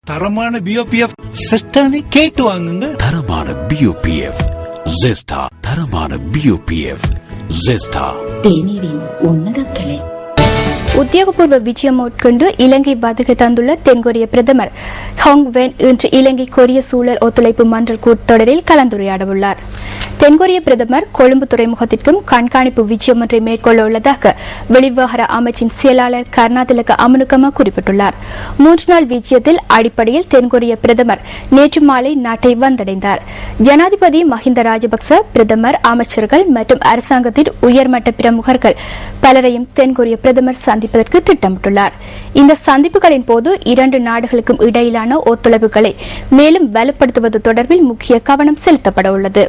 தரமான பிஓபிஎஃப் சிஸ்டனை கேட்டு வாங்குங்க. தரமான பிஓபிஎஃப் ஜெஸ்டா. தரமான பிஓபிஎஃப் ஜெஸ்டா. தேநீரின் உன்னத கிளை. உத்தியோகபூர்வ விஜயம் மேற்கொண்டு இலங்கை வருகை தந்துள்ள தென்கொரிய பிரதமர் ஹாங் வென் இன்று இலங்கை கொரிய சூழல் ஒத்துழைப்பு மன்ற கூட்டத்தொடரில் கலந்துரையாடவுள்ளார். தென்கொரிய பிரதமர் கொழும்பு துறைமுகத்திற்கும் கண்காணிப்பு விஜயம் ஒன்றை மேற்கொள்ள உள்ளதாக வெளிவிவகார அமைச்சின் செயலாளர் கருணாதிலக அமனுகம குறிப்பிட்டுள்ளார். 3 நாள் விஜயத்தில் அடிப்படையில் தென்கொரிய பிரதமர் நேற்று மாலை நாட்டை வந்தடைந்தார். ஜனாதிபதி மஹிந்த ராஜபக்ச, பிரதமர், அமைச்சர்கள் மற்றும் அரசாங்கத்தின் உயர்மட்ட பிரமுகர்கள் பலரையும் தென்கொரிய பிரதமர் சந்திப்பதற்கு திட்டமிட்டுள்ளார். இந்த சந்திப்புகளின் போது 2 நாடுகளுக்கும் இடையிலான ஒத்துழைப்புகளை மேலும் வலுப்படுத்துவது தொடர்பில் முக்கிய கவனம் செலுத்தப்பட உள்ளது.